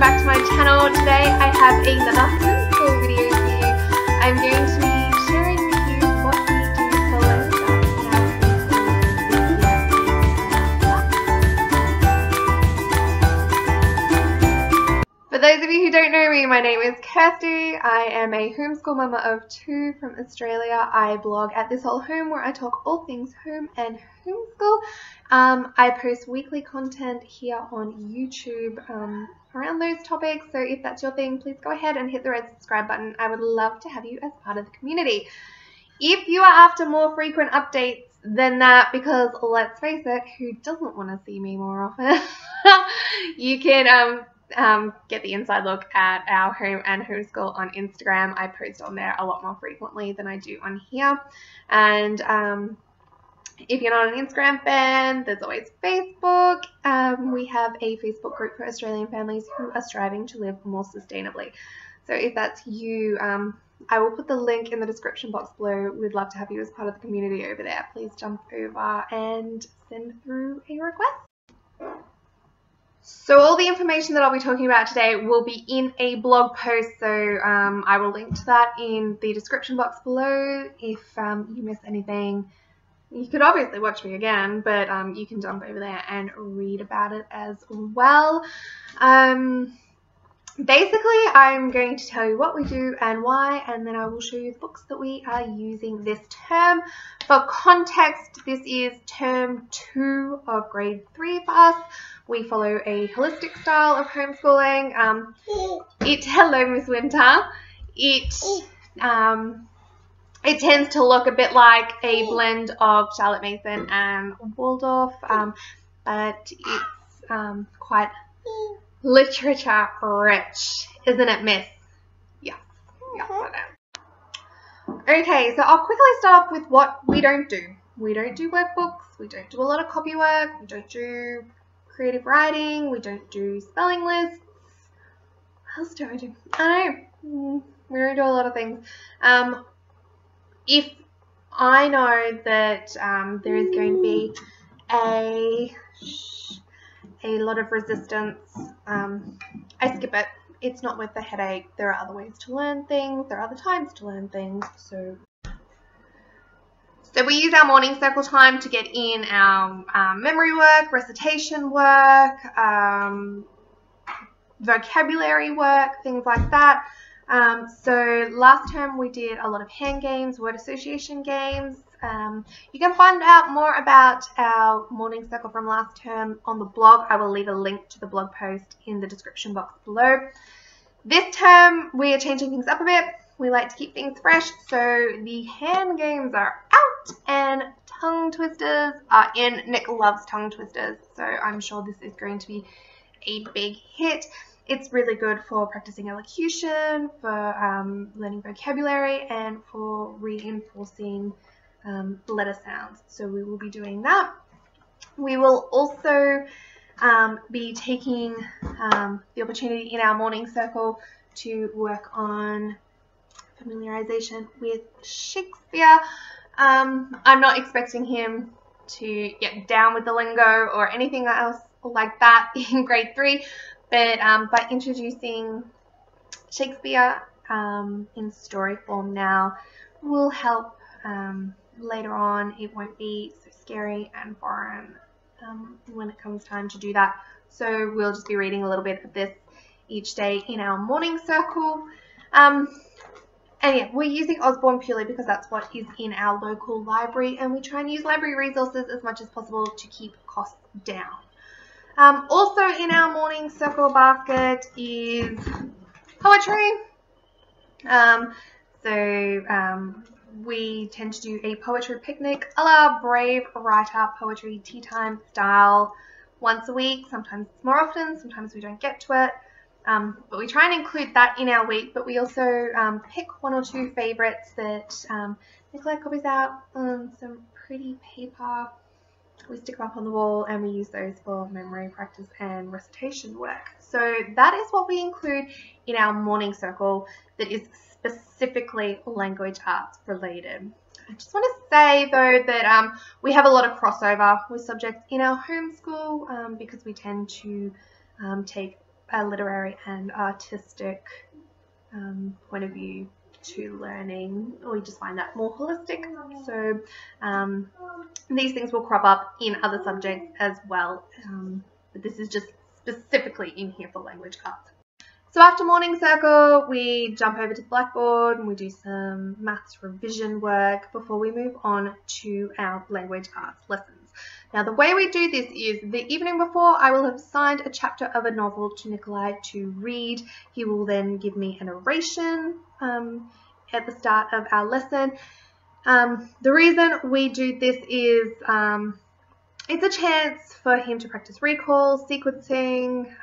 back to my channel. Today I have another homeschool video for you. I'm going to be sharing with you what we do for lunch in our homeschool. For those of you who don't know me, my name is Kirsty. I am a homeschool mama of 2 from Australia. I blog at This Whole Home where I talk all things home and homeschool. I post weekly content here on YouTube around those topics, so if that's your thing, please go ahead and hit the red subscribe button. I would love to have you as part of the community. If you are after more frequent updates than that, because let's face it, who doesn't want to see me more often, you can get the inside look at our home and homeschool on Instagram. I post on there a lot more frequently than I do on here. And if you're not an Instagram fan, there's always Facebook. We have a Facebook group for Australian families who are striving to live more sustainably. So if that's you, I will put the link in the description box below. We'd love to have you as part of the community over there. Please jump over and send through a request. So all the information that I'll be talking about today will be in a blog post, so I will link to that in the description box below. If you miss anything, you could obviously watch me again, but you can jump over there and read about it as well. Basically, I'm going to tell you what we do and why, and then I will show you the books that we are using this term. For context, this is term 2 of grade 3 for us. We follow a holistic style of homeschooling. Hello, Miss Winter. It tends to look a bit like a blend of Charlotte Mason and Waldorf, but it's quite literature rich, isn't it, Miss? Yes, yes, I know. Okay, so I'll quickly start off with what we don't do. We don't do workbooks. We don't do a lot of copy work. We don't do creative writing. We don't do spelling lists. What else do I do? I don't know. We don't do a lot of things. If I know that there is going to be a lot of resistance, I skip it. It's not worth the headache. There are other ways to learn things. There are other times to learn things. So we use our morning circle time to get in our memory work, recitation work, vocabulary work, things like that. So last term we did a lot of hand games, word association games. You can find out more about our morning circle from last term on the blog. I will leave a link to the blog post in the description box below. This term we are changing things up a bit. We like to keep things fresh, so the hand games are out and tongue twisters are in. Nick loves tongue twisters, so I'm sure this is going to be a big hit. It's really good for practicing elocution, for learning vocabulary, and for reinforcing letter sounds. So we will be doing that. We will also be taking the opportunity in our morning circle to work on familiarization with Shakespeare. I'm not expecting him to get down with the lingo or anything else like that in grade 3, but by introducing Shakespeare in story form now will help later on. It won't be so scary and foreign when it comes time to do that. So we'll just be reading a little bit of this each day in our morning circle. And yeah, we're using Osborne purely because that's what is in our local library, and we try and use library resources as much as possible to keep costs down. Also in our morning circle basket is poetry. We tend to do a poetry picnic a la Brave Writer Poetry Tea Time style once a week. Sometimes it's more often, sometimes we don't get to it. But we try and include that in our week, but we also pick 1 or 2 favorites that Nicola copies out on some pretty paper. We stick them up on the wall and we use those for memory practice and recitation work. So that is what we include in our morning circle that is specifically language arts related. I just want to say though that we have a lot of crossover with subjects in our homeschool because we tend to take a literary and artistic point of view to learning, or you just find that more holistic. So these things will crop up in other subjects as well, but this is just specifically in here for language arts. So after morning circle, we jump over to the blackboard and we do some maths revision work before we move on to our language arts lessons. Now the way we do this is the evening before, I will have assigned a chapter of a novel to Nikolai to read. He will then give me an oration at the start of our lesson. The reason we do this is it's a chance for him to practice recall, sequencing,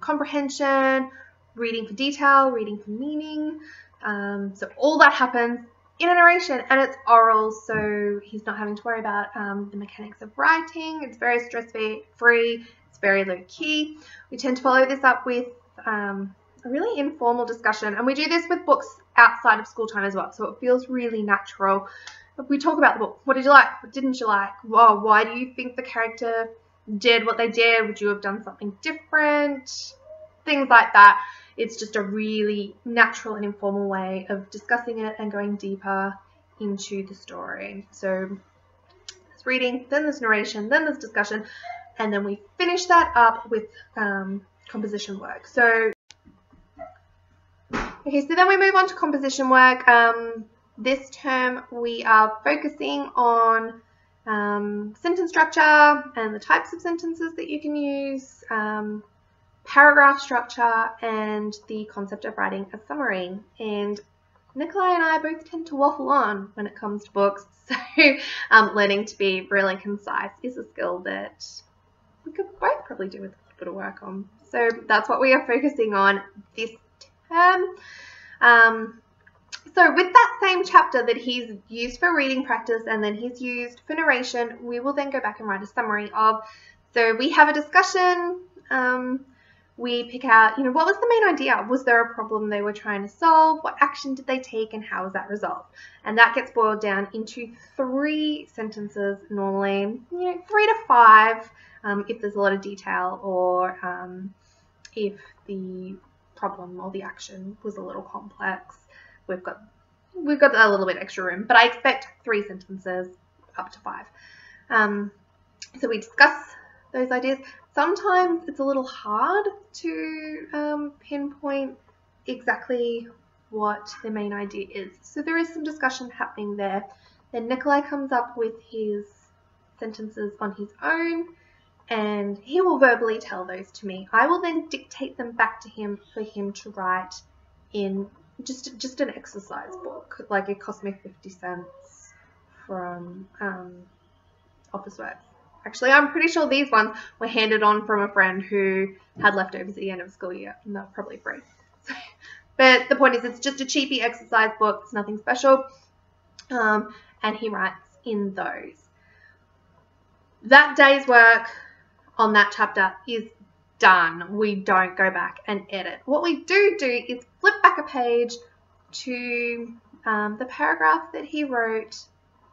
comprehension, reading for detail, reading for meaning. So all that happens in an oration, and it's oral, so he's not having to worry about the mechanics of writing. It's very stress-free, it's very low-key. We tend to follow this up with a really informal discussion, and we do this with books outside of school time as well, so it feels really natural. We talk about the book. What did you like? What didn't you like? Well, why do you think the character did what they did? Would you have done something different? Things like that. It's just a really natural and informal way of discussing it and going deeper into the story. So there's reading, then there's narration, then there's discussion, and then we finish that up with composition work. So okay, so then we move on to composition work. This term we are focusing on sentence structure and the types of sentences that you can use, paragraph structure, and the concept of writing a summary. And Nikolai and I both tend to waffle on when it comes to books, so learning to be really concise is a skill that we could both probably do with a little bit of work on. So that's what we are focusing on this term. So with that same chapter that he's used for reading practice and then he's used for narration, we will then go back and write a summary of. So we have a discussion. We pick out, what was the main idea? Was there a problem they were trying to solve? What action did they take, and how was that resolved? And that gets boiled down into 3 sentences normally, 3 to 5 if there's a lot of detail, or if the problem or the action was a little complex. We've got a little bit extra room, but I expect 3 sentences up to 5. So we discuss those ideas. Sometimes it's a little hard to pinpoint exactly what the main idea is. So there is some discussion happening there. Then Nikolai comes up with his sentences on his own, and he will verbally tell those to me. I will then dictate them back to him for him to write in just an exercise book. Like, it cost me 50 cents from Officeworks. Actually, I'm pretty sure these ones were handed on from a friend who had leftovers at the end of the school year, and they're probably free. But the point is, it's just a cheapy exercise book. It's nothing special. And he writes in those. That day's work on that chapter is done. We don't go back and edit. What we do is flip back a page to the paragraph that he wrote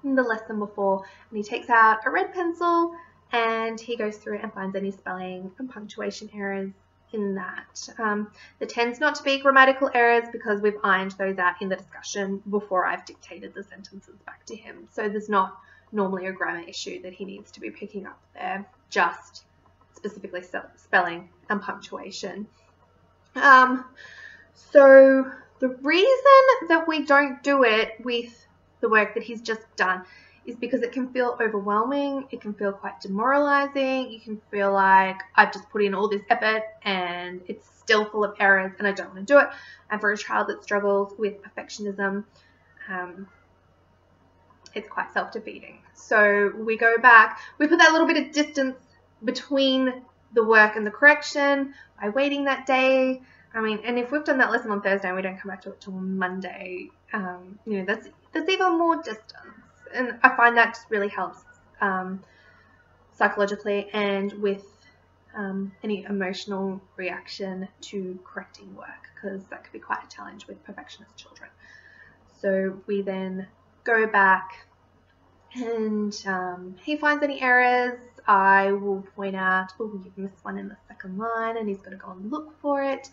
in the lesson before, and he takes out a red pencil and he goes through and finds any spelling and punctuation errors in that. There tends not to be grammatical errors because we've ironed those out in the discussion before I've dictated the sentences back to him. So there's not normally a grammar issue that he needs to be picking up there, just specifically spelling and punctuation. So the reason that we don't do it with the work that he's just done is because it can feel overwhelming. It can feel quite demoralizing. You can feel like I've just put in all this effort and it's still full of errors and I don't want to do it. And for a child that struggles with perfectionism, it's quite self-defeating. So we go back, we put that little bit of distance between the work and the correction by waiting that day. And if we've done that lesson on Thursday and we don't come back to it till Monday, that's even more distance. And I find that just really helps psychologically and with any emotional reaction to correcting work, because that could be quite a challenge with perfectionist children. So we then go back and he finds any errors. I will point out, oh, you've missed one in the second line, and he's got to go and look for it.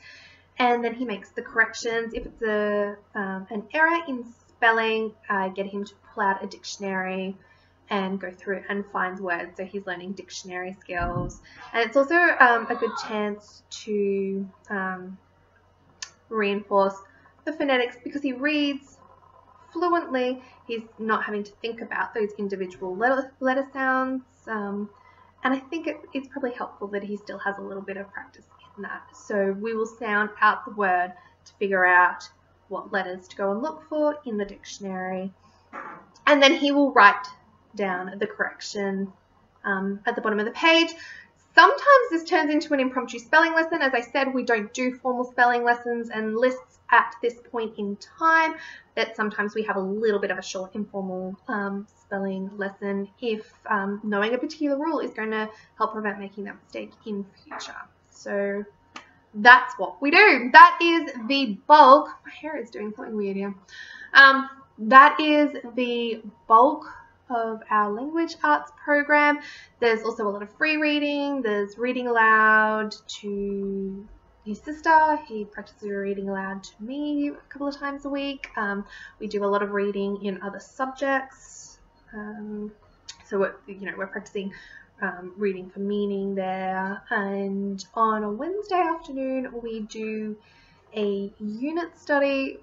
And then he makes the corrections. If it's an error in spelling, I get him to pull out a dictionary and go through and find words. So he's learning dictionary skills. And it's also a good chance to reinforce the phonetics, because he reads fluently. He's not having to think about those individual letter sounds. And I think it's probably helpful that he still has a little bit of practice in that. So we will sound out the word to figure out what letters to go and look for in the dictionary. And then he will write down the correction at the bottom of the page. Sometimes this turns into an impromptu spelling lesson. As I said, we don't do formal spelling lessons and lists at this point in time, but sometimes we have a little bit of a short informal spelling lesson if knowing a particular rule is going to help prevent making that mistake in future. So that's what we do. That is the bulk. My hair is doing something weird here. That is the bulk of our language arts program. There's also a lot of free reading. There's reading aloud to his sister. He practices reading aloud to me a couple of times a week. We do a lot of reading in other subjects. So we're practicing reading for meaning there. And on a Wednesday afternoon, we do a unit study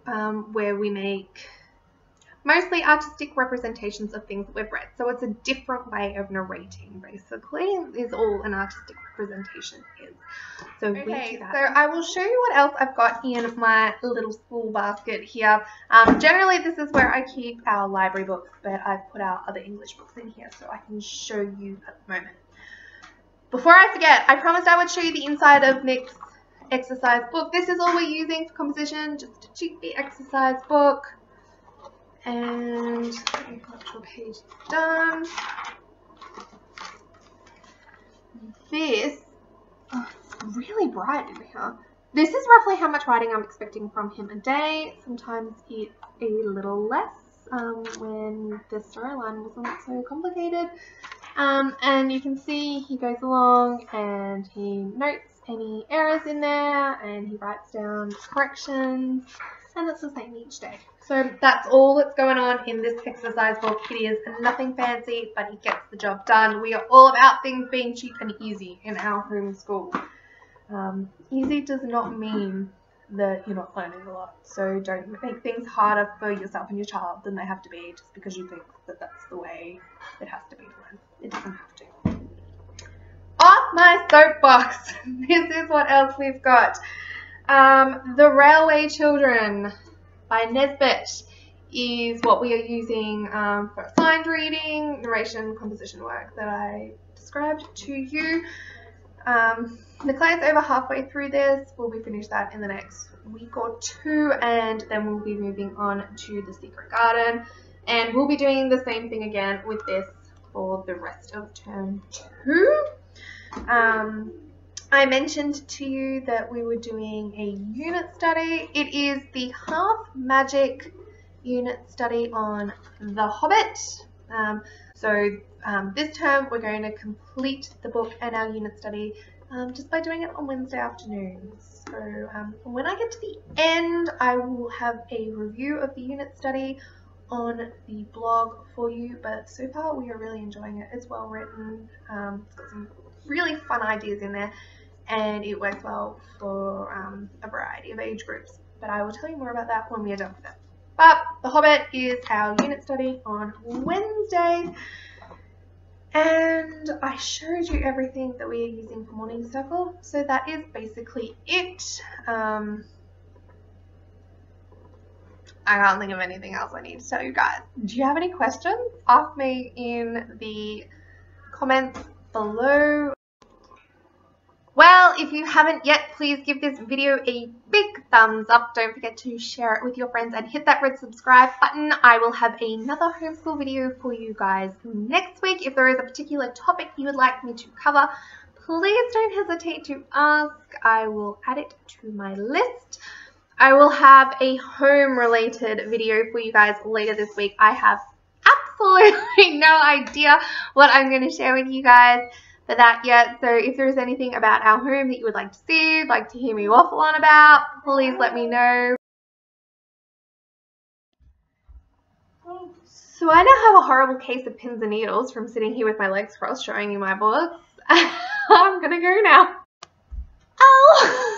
where we make mostly artistic representations of things that we've read. So it's a different way of narrating, basically, is all an artistic representation is. So okay, we do that. So I will show you what else I've got in my little school basket here. Generally, this is where I keep our library books, but I've put our other English books in here so I can show you at the moment. Before I forget, I promised I would show you the inside of Nick's exercise book. This is all we're using for composition, just a cheapy exercise book. And let me go up to a page done. This, oh, it's really bright in here. This is roughly how much writing I'm expecting from him a day. Sometimes it's a little less when the storyline wasn't so complicated. And you can see he goes along and he notes any errors in there and he writes down corrections, and that's the same each day. So that's all that's going on in this exercise book. It is nothing fancy, but it gets the job done. We are all about things being cheap and easy in our home school. Easy does not mean that you're not learning a lot. So don't make things harder for yourself and your child than they have to be just because you think that that's the way it has to be to learn. It doesn't have to. Off my soapbox. This is what else we've got. The Railway Children by Nesbit is what we are using for assigned reading, narration, composition work that I described to you. The client's over halfway through this. We'll be finished that in the next week or two, and then we'll be moving on to The Secret Garden. And we'll be doing the same thing again with this for the rest of term 2. I mentioned to you that we were doing a unit study. It is the Half Magic unit study on The Hobbit. This term we're going to complete the book and our unit study just by doing it on Wednesday afternoons. So when I get to the end, I will have a review of the unit study on the blog for you, but so far we are really enjoying it. It's well written, it's got some really fun ideas in there, and it works well for a variety of age groups, but I will tell you more about that when we are done with it. But The Hobbit is our unit study on Wednesday, and I showed you everything that we are using for Morning Circle, so that is basically it. I can't think of anything else I need to tell you guys. Do you have any questions? Ask me in the comments below. Well, if you haven't yet, please give this video a big thumbs up. Don't forget to share it with your friends and hit that red subscribe button. I will have another homeschool video for you guys next week. If there is a particular topic you would like me to cover, please don't hesitate to ask. I will add it to my list. I will have a home-related video for you guys later this week. I have absolutely no idea what I'm going to share with you guys for that yet. So if there's anything about our home that you would like to see, like to hear me waffle on about, please let me know. So I now have a horrible case of pins and needles from sitting here with my legs crossed showing you my books. I'm going to go now. Oh!